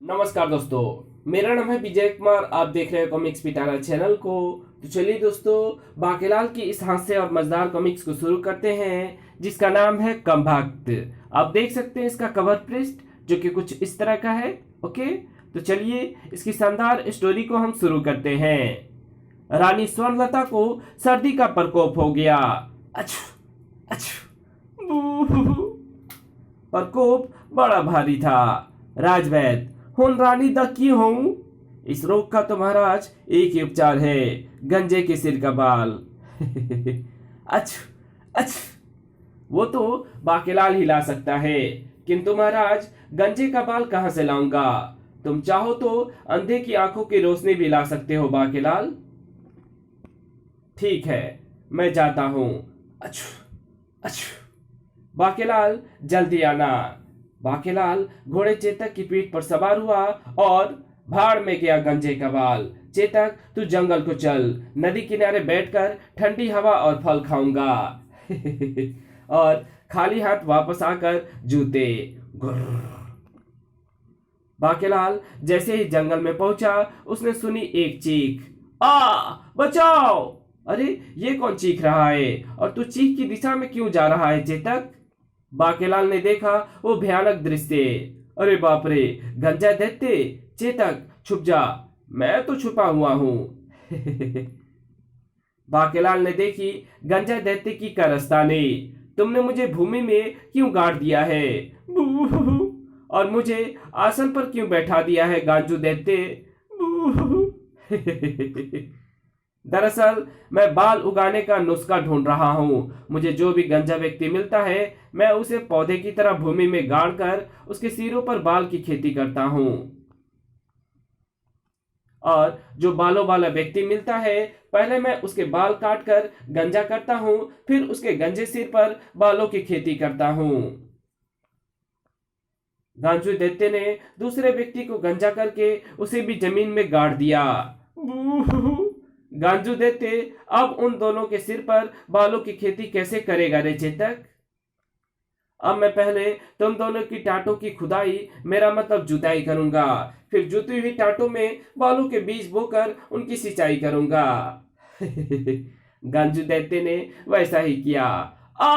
नमस्कार दोस्तों, मेरा नाम है विजय कुमार। आप देख रहे हैं कॉमिक्स पिटारा चैनल को। तो चलिए दोस्तों, बाकेलाल की इस हास्य और मजेदार कॉमिक्स को शुरू करते हैं, जिसका नाम है कम भक्त। आप देख सकते हैं इसका कवर पृष्ठ, जो कि कुछ इस तरह का है। ओके, तो चलिए इसकी शानदार स्टोरी को हम शुरू करते हैं। रानी स्वर्णलता को सर्दी का प्रकोप हो गया। अच्छू अच्छू बू। प्रकोप बड़ा भारी था। राजवैद्य, हुन रानी द क्यों हूं? इस रोग का तो महाराज एक ही उपचार है, गंजे के सिर का बाल। अच्छ अच्छ, वो तो बाकेलाल ही ला सकता है, किंतु महाराज गंजे का बाल कहां से लाऊंगा? तुम चाहो तो अंधे की आंखों की रोशनी भी ला सकते हो बाकेलाल। ठीक है, मैं जाता हूं। अच्छ अच्छ, बाकेलाल जल्दी आना। बाकेलाल घोड़े चेतक की पीठ पर सवार हुआ और भाड़ में गया गंजे का बाल। चेतक, तू जंगल को चल, नदी किनारे बैठकर ठंडी हवा और फल खाऊंगा। और खाली हाथ वापस आकर जूते। गुर्र। बाकेलाल जैसे ही जंगल में पहुंचा, उसने सुनी एक चीख। बचाओ! अरे, ये कौन चीख रहा है और तू चीख की दिशा में क्यों जा रहा है चेतक? बाकेलाल ने देखा वो भयानक दृश्य। अरे बाप रे, गंजा दैत्य! चेतक छुप जा, मैं तो छुपा हुआ हूं। बाकेलाल ने देखी गंजा दैत्य की कारस्तानी। तुमने मुझे भूमि में क्यों गाड़ दिया है? बू। और मुझे आसन पर क्यों बैठा दिया है गांजू दैत्य? बू। दरअसल मैं बाल उगाने का नुस्खा ढूंढ रहा हूं। मुझे जो भी गंजा व्यक्ति मिलता है, मैं उसे पौधे की तरह भूमि में गाड़कर उसके सिरों पर बाल की खेती करता हूं। और जो बालों वाला व्यक्ति मिलता है, पहले मैं उसके बाल काटकर गंजा करता हूं, फिर उसके गंजे सिर पर बालों की खेती करता हूं। गांजू दैत्य ने दूसरे व्यक्ति को गंजा करके उसे भी जमीन में गाड़ दिया। गांजू दैत्य अब उन दोनों के सिर पर बालों की खेती कैसे करेगा रे चेतक? अब मैं पहले तुम दोनों की टाटों की खुदाई, मेरा मतलब जुताई करूंगा, फिर जुती हुई टाटों में बालों के बीज बोकर उनकी सिंचाई करूंगा। गांजू दैत्य ने वैसा ही किया। आ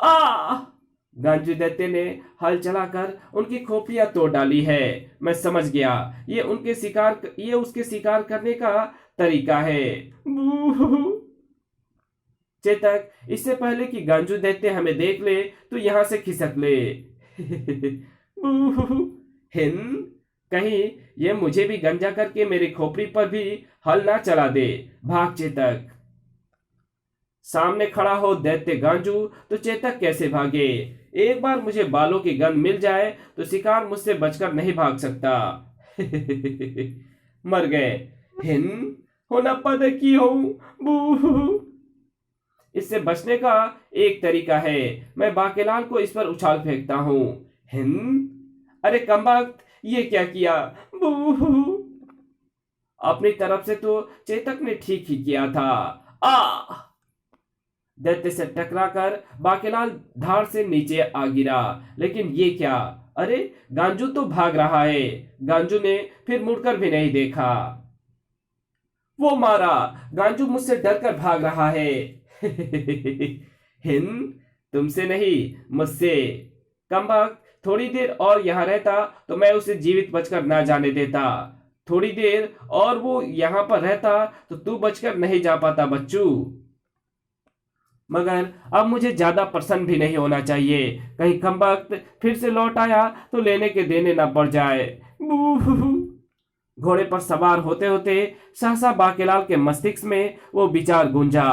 आ गांजू दैत्य ने हल चलाकर उनकी खोपड़ियां तोड़ डाली है। मैं समझ गया, ये उसके शिकार करने का तरीका है। चेतक, इससे पहले कि गांजू दैत्य हमें देख ले, तो यहां से खिसक ले। हिन, कहीं ये मुझे भी गंजा करके मेरी खोपड़ी पर भी हल ना चला दे। भाग चेतक। सामने खड़ा हो दैत्य गांजू, तो चेतक कैसे भागे? एक बार मुझे बालों की गंध मिल जाए तो शिकार मुझसे बचकर नहीं भाग सकता। मर गए। हिन, होना पद की हो। बू। इससे बचने का एक तरीका है, मैं बाकेलाल को इस पर उछाल फेंकता हूं। हिन, अरे कमबख्त, ये क्या किया? बू। अपनी तरफ से तो चेतक ने ठीक ही किया था। आ दैत्य से टकराकर बाकेलाल धाड़ से नीचे आ गिरा। लेकिन ये क्या? अरे, गांजू तो भाग रहा है। गांजू ने फिर मुड़कर भी नहीं देखा। वो मारा! गांजू मुझसे डरकर भाग रहा है। हिन, तुमसे नहीं, मुझसे। कमबख्त, थोड़ी देर और यहां रहता तो मैं उसे जीवित बचकर ना जाने देता। थोड़ी देर और वो यहां पर रहता तो तू बचकर नहीं जा पाता बच्चू। मगर अब मुझे ज्यादा प्रसन्न भी नहीं होना चाहिए, कहीं कमबख्त फिर से लौट आया तो लेने के देने ना पड़ जाए। घोड़े पर सवार होते होते सहसा बाकेलाल के मस्तिष्क में वो विचार गूंजा।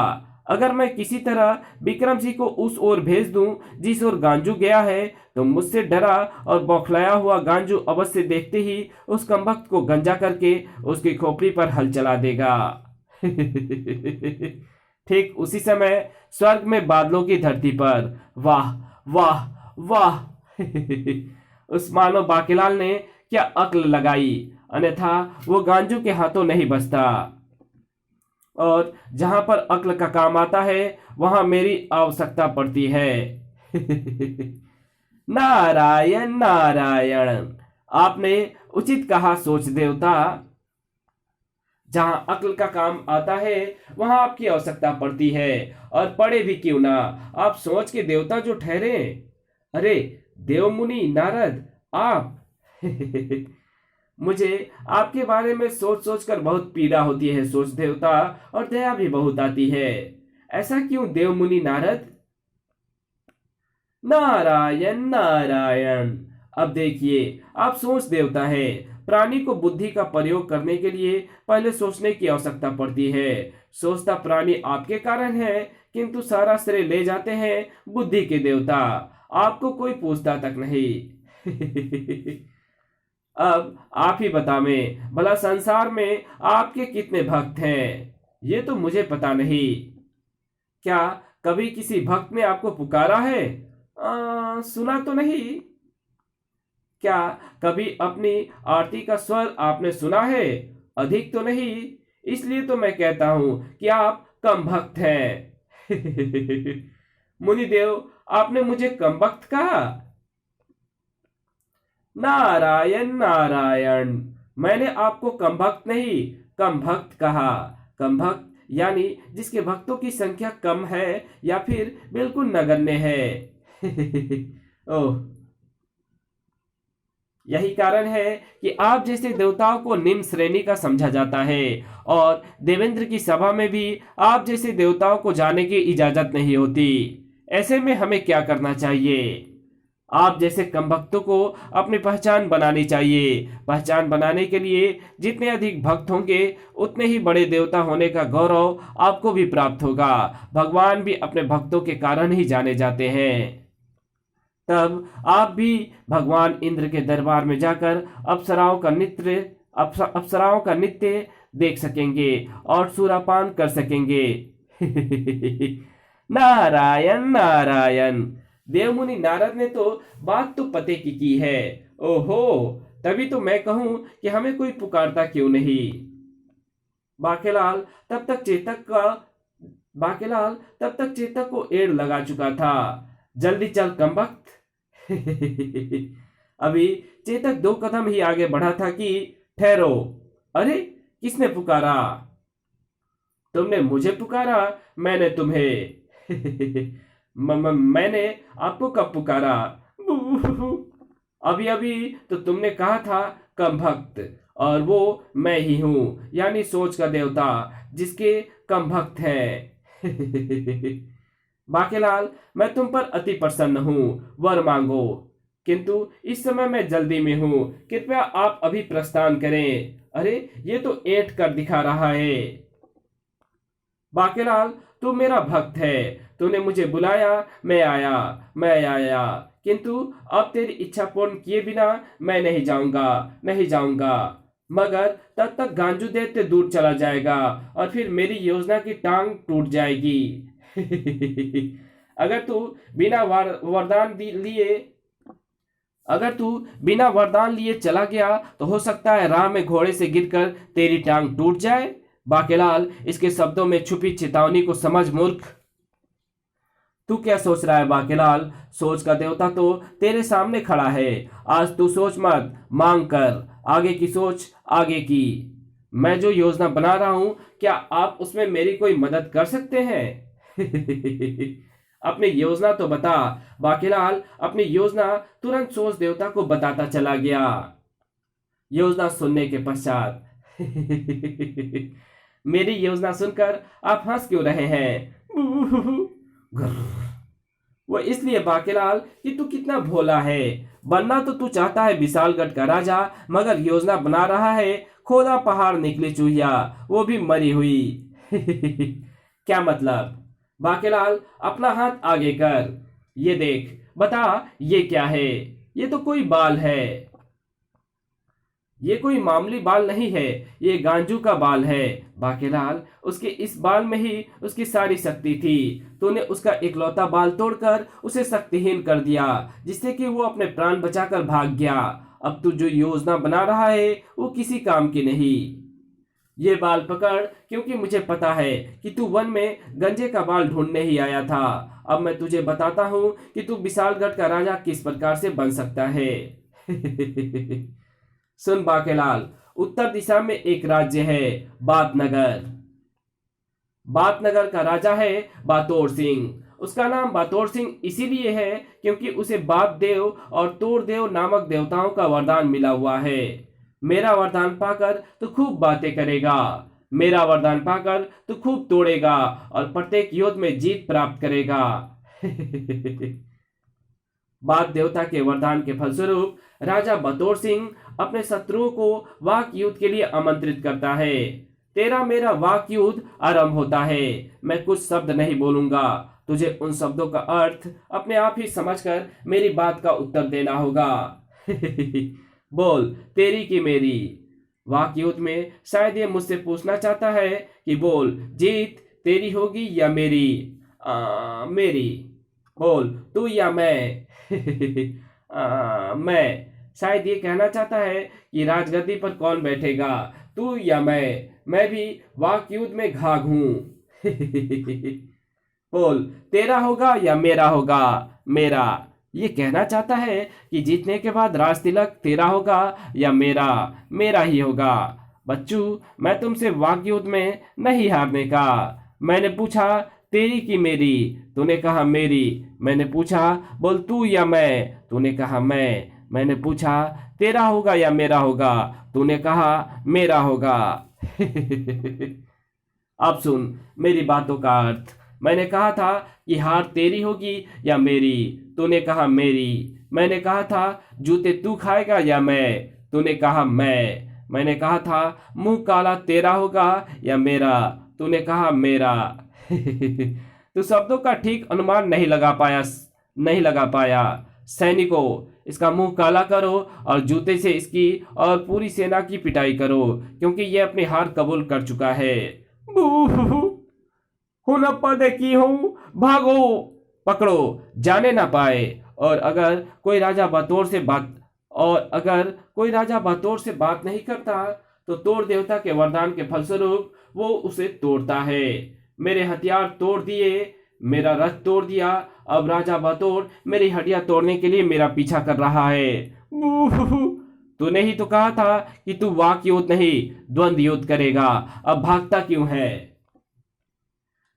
अगर मैं किसी तरह विक्रम सिंह को उस ओर भेज दूं जिस ओर गांजू गया है, तो मुझसे डरा और बौखलाया हुआ गांजू अवश्य देखते ही उस कमबख्त को गंजा करके उसकी खोपड़ी पर हल चला देगा। ठीक उसी समय स्वर्ग में बादलों की धरती पर, वाह वाह वाह! उस मानव बाकेलाल ने क्या अक्ल लगाई, अन्यथा वो गांजू के हाथों नहीं बचता। और जहां पर अक्ल का काम आता है, वहां मेरी आवश्यकता पड़ती है। नारायण नारायण! आपने उचित कहा सोच देवता। जहां अक्ल का काम आता है वहां आपकी आवश्यकता पड़ती है, और पड़े भी क्यों ना, आप सोच के देवता जो ठहरे। अरे देवमुनि नारद, आप मुझे आपके बारे में सोच सोच कर बहुत पीड़ा होती है सोच देवता, और दया भी बहुत आती है। ऐसा क्यों देवमुनि नारद? नारायण नारायण। अब देखिए, आप सोच देवता है। प्राणी को बुद्धि का प्रयोग करने के लिए पहले सोचने की आवश्यकता पड़ती है। सोचता प्राणी आपके कारण है, किंतु सारा श्रेय ले जाते हैं बुद्धि के देवता। आपको कोई पूछता तक नहीं। अब आप ही बतावें, भला संसार में आपके कितने भक्त हैं? ये तो मुझे पता नहीं। क्या कभी किसी भक्त ने आपको पुकारा है? सुना तो नहीं। क्या कभी अपनी आरती का स्वर आपने सुना है? अधिक तो नहीं। इसलिए तो मैं कहता हूं कि आप कम भक्त हैं। मुनिदेव, आपने मुझे कम भक्त कहा? नारायण नारायण। मैंने आपको कम भक्त नहीं, कम भक्त कहा। कम भक्त यानी जिसके भक्तों की संख्या कम है या फिर बिल्कुल नगण्य है। ओह, यही कारण है कि आप जैसे देवताओं को निम्न श्रेणी का समझा जाता है, और देवेंद्र की सभा में भी आप जैसे देवताओं को जाने की इजाजत नहीं होती। ऐसे में हमें क्या करना चाहिए? आप जैसे कम भक्तों को अपनी पहचान बनानी चाहिए। पहचान बनाने के लिए जितने अधिक भक्त होंगे उतने ही बड़े देवता होने का गौरव आपको भी प्राप्त होगा। भगवान भी अपने भक्तों के कारण ही जाने जाते हैं। तब आप भी भगवान इंद्र के दरबार में जाकर अप्सराओं का नृत्य देख सकेंगे और सुरापान कर सकेंगे। नारायण नारायण। देवमुनि नारद ने तो बात तो पते की है। ओहो, तभी तो मैं कहूं कि हमें कोई पुकारता क्यों नहीं। बाकेलाल तब तक चेतक को एड़ लगा चुका था। जल्दी चल कमबख्त। अभी चेतक 2 कदम ही आगे बढ़ा था कि ठहरो। अरे, किसने पुकारा? तुमने मुझे पुकारा, मैंने तुम्हें। मैंने आपको कब पुकारा? अभी अभी तो तुमने कहा था कम भक्त, और वो मैं ही हूं, यानी सोच का देवता जिसके कम भक्त हैं। बाकेलाल, मैं तुम पर अति प्रसन्न हूं, वर मांगो। किंतु इस समय मैं जल्दी में हूं, कृपया आप अभी प्रस्थान करें। अरे, ये तो ऐंठ कर दिखा रहा है। बाकेलाल, तू मेरा भक्त है, तूने मुझे बुलाया, मैं आया, किंतु अब तेरी इच्छा पूर्ण किए बिना मैं नहीं जाऊंगा। मगर तब तक गांजू दैत्य दूर चला जाएगा, और फिर मेरी योजना की टांग टूट जाएगी। अगर तू बिना वरदान लिए चला गया तो हो सकता है राह में घोड़े से गिरकर तेरी टांग टूट जाए। बाकेलाल, इसके शब्दों में छुपी चेतावनी को समझ मूर्ख। तू क्या सोच रहा है बाकेलाल? सोच का देवता तो तेरे सामने खड़ा है। आज तू सोच मत, मांग कर। आगे की सोच, आगे की। मैं जो योजना बना रहा हूं, क्या आप उसमें मेरी कोई मदद कर सकते हैं? अपनी योजना तो बता। बाकेलाल अपनी योजना तुरंत सोच देवता को बताता चला गया। योजना सुनने के पश्चात मेरी योजना सुनकर आप हंस क्यों रहे हैं? वो इसलिए बाकेलाल कि तू कितना भोला है। बनना तो तू चाहता है विशालगढ़ का राजा, मगर योजना बना रहा है खोदा पहाड़ निकली चूहिया, वो भी मरी हुई। क्या मतलब? बाकेलाल, अपना हाथ आगे कर। ये देख, बता ये क्या है? ये तो कोई बाल है। ये कोई मामूली बाल नहीं है, ये गांजू का बाल है। बाकेलाल, उसके इस बाल में ही उसकी सारी शक्ति थी। तूने उसका इकलौता बाल तोड़कर उसे शक्तिहीन कर दिया, जिससे कि वो अपने प्राण बचाकर भाग गया। अब तू जो योजना बना रहा है वो किसी काम की नहीं। ये बाल पकड़, क्योंकि मुझे पता है कि तू वन में गंजे का बाल ढूंढने ही आया था। अब मैं तुझे बताता हूँ कि तू विशालगढ़ का राजा किस प्रकार से बन सकता है। सुन बाकेलाल, उत्तर दिशा में एक राज्य है, बातनगर। बातनगर का राजा है बातोर सिंह। उसका नाम बातोर सिंह इसीलिए है क्योंकि उसे बात देव और तोड़ देव नामक देवताओं का वरदान मिला हुआ है। मेरा वरदान पाकर तू खूब बातें करेगा, मेरा वरदान पाकर तू खूब तोड़ेगा और प्रत्येक युद्ध में जीत प्राप्त करेगा। बात देवता के वरदान के फलस्वरूप राजा बतौर सिंह अपने शत्रुओं को वाक युद्ध के लिए आमंत्रित करता है। तेरा मेरा वाक युद्ध आरंभ होता है। मैं कुछ शब्द नहीं बोलूंगा, तुझे उन शब्दों का अर्थ अपने आप ही समझकर मेरी बात का उत्तर देना होगा। बोल, तेरी की मेरी। वाक युद्ध में शायद ये मुझसे पूछना चाहता है कि बोल, जीत तेरी होगी या मेरी? मेरी। बोल, तू या मैं? मैं। शायद ये कहना चाहता है कि राजगद्दी पर कौन बैठेगा, तू या मैं? मैं भी वाक युद्ध में घाघ हूं। बोल, तेरा होगा या मेरा होगा? मेरा। ये कहना चाहता है कि जीतने के बाद राज तिलक तेरा होगा या मेरा? मेरा ही होगा। बच्चू, मैं तुमसे वाक युद्ध में नहीं हारने का। मैंने पूछा तेरी की मेरी, तूने कहा मेरी। मैंने पूछा बोल तू या मैं, तूने कहा मैं। मैंने पूछा तेरा होगा या मेरा होगा, तूने कहा मेरा होगा। अब सुन मेरी बातों का अर्थ। मैंने कहा था कि हार तेरी होगी या मेरी, तूने कहा मेरी। मैंने कहा था जूते तू खाएगा या मैं, तूने कहा मैं। मैंने कहा था मुंह काला तेरा होगा या मेरा, तूने कहा मेरा। तू शब्दों का ठीक अनुमान नहीं लगा पाया। सैनिकों, इसका मुंह काला करो और जूते से इसकी और पूरी सेना की पिटाई करो, क्योंकि यह अपनी हार कबूल कर चुका है। हुनप्पा देखी हूं, भागो, पकड़ो, जाने ना पाए। और अगर कोई राजा बतौर से बात नहीं करता तो तोड़ देवता के वरदान के फलस्वरूप वो उसे तोड़ता है। मेरे हथियार तोड़ दिए, मेरा रथ तोड़ दिया, अब राजा बतौर मेरी हड्डियां तोड़ने के लिए मेरा पीछा कर रहा है। तूने ही तो कहा था कि तू वाक युद्ध नहीं द्वंद्व युद्ध करेगा, अब भागता क्यों है?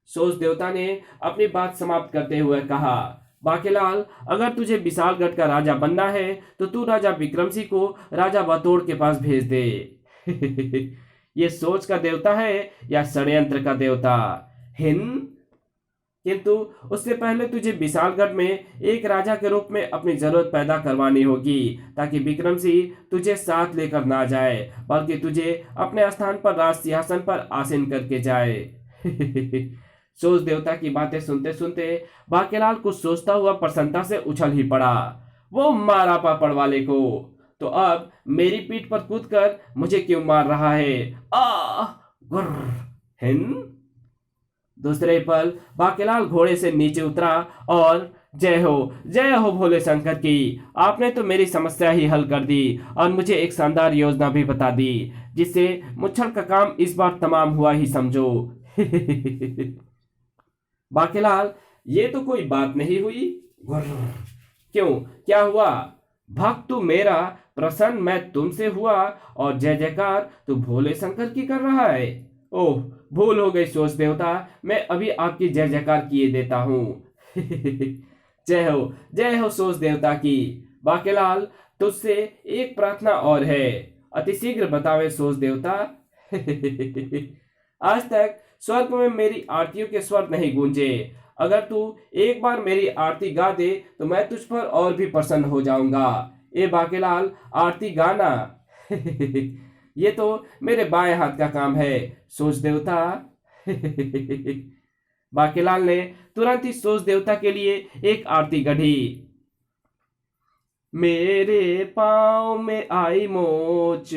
सोच देवता ने अपनी बात समाप्त करते हुए कहा, बाकेलाल, अगर तुझे विशालगढ़ का राजा बनना है तो तू राजा विक्रम सिंह को राजा बतौर के पास भेज दे। ये सोच का देवता है या षड्यंत्र का देवता? हिंद, किंतु उससे पहले तुझे विशालगढ़ में एक राजा के रूप में अपनी जरूरत पैदा करवानी होगी, ताकि विक्रम सिंह तुझे साथ लेकर ना जाए, बल्कि तुझे अपने स्थान पर राज सिंहासन पर आसीन करके जाए। सोच देवता की बातें सुनते सुनते बाकेलाल कुछ सोचता हुआ प्रसन्नता से उछल ही पड़ा। वो मारा पापड़ वाले को, तो अब मेरी पीठ पर कूदकर मुझे क्यों मार रहा है? गुर्र। हिंद। दूसरे पल बाकेलाल घोड़े से नीचे उतरा और जय हो भोले शंकर की, आपने तो मेरी समस्या ही हल कर दी और मुझे एक शानदार योजना भी बता दी, जिससे मुच्छर का काम इस बार तमाम हुआ ही समझो। बाकेलाल, ये तो कोई बात नहीं हुई। क्यों, क्या हुआ? भक्त तू मेरा, प्रसन्न मैं तुमसे हुआ, और जय जयकार तू भोले शंकर की कर रहा है। ओह, भूल हो गई सोच देवता, मैं अभी आपकी जय जयकार किए देता हूं। जय हो सोच देवता की। बाकेलाल, तुझसे एक प्रार्थना और है, अतिशीघ्र बतावे सोच देवता। आज तक स्वर्ग में मेरी आरतियों के स्वर नहीं गूंजे। अगर तू एक बार मेरी आरती गा दे तो मैं तुझ पर और भी प्रसन्न हो जाऊंगा। ए बाकेलाल, आरती गाना। ये तो मेरे बाएं हाथ का काम है सोच देवता। बाकेलाल ने तुरंत ही सोच देवता के लिए एक आरती गढ़ी। मेरे पाँव में आई मोच,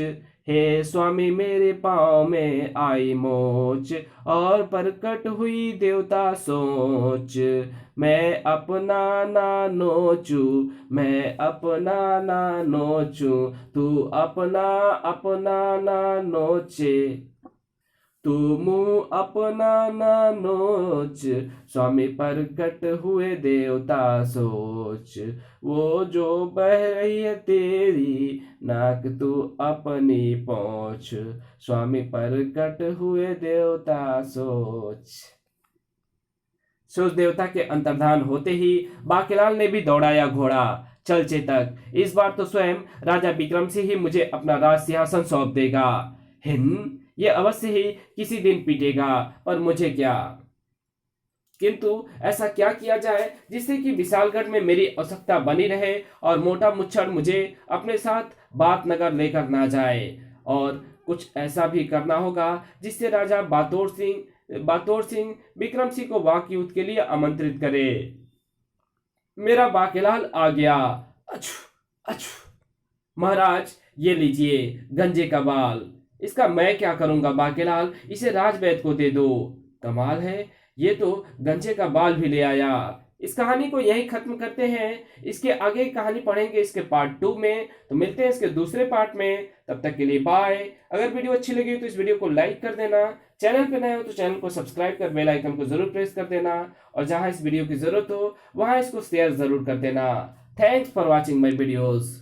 हे स्वामी मेरे पाँव में आई मोच, और प्रकट हुई देवता सोच, मैं अपना ना नोचू, मैं अपना ना नोचू, तू अपना अपना ना नोचे। तू मुँह अपना ना नोच, स्वामी प्रकट हुए देवता सोच। वो जो बह रही है तेरी नाक तू अपनी पहुँच, स्वामी प्रकट हुए देवता सोच। सूर्य देवता के अंतर्धान होते ही बाकीलाल ने भी दौड़ाया घोड़ा। चल चेतक, इस बार तो स्वयं राजा विक्रम सिंह ही मुझे अपना राज सिंहासन सौंप देगा। हिंद ये अवश्य ही किसी दिन पीटेगा, पर मुझे क्या। किंतु ऐसा क्या किया जाए जिससे कि विशालगढ़ में मेरी आवश्यकता बनी रहे और मोटा मुच्छड़ मुझे अपने साथ बातनगर लेकर ना जाए। और कुछ ऐसा भी करना होगा जिससे राजा बातोड़ सिंह विक्रम सिंह को वाक युद्ध के लिए आमंत्रित करे। मेरा बाकेलाल आ गया। अछु अछु। महाराज ये लीजिए गंजे का बाल। इसका मैं क्या करूंगा बाकेलाल, इसे राजवैद्य को दे दो। कमाल है, ये तो गंजे का बाल भी ले आया। इस कहानी को यहीं खत्म करते हैं। इसके आगे की कहानी पढ़ेंगे इसके पार्ट 2 में। तो मिलते हैं इसके दूसरे पार्ट में। तब तक के लिए बाय। अगर वीडियो अच्छी लगी तो इस वीडियो को लाइक कर देना। चैनल पे नए हो तो चैनल को सब्सक्राइब कर बेल आइकन को जरूर प्रेस कर देना। और जहां इस वीडियो की जरूरत हो वहां इसको शेयर जरूर कर देना। Thanks for watching my videos.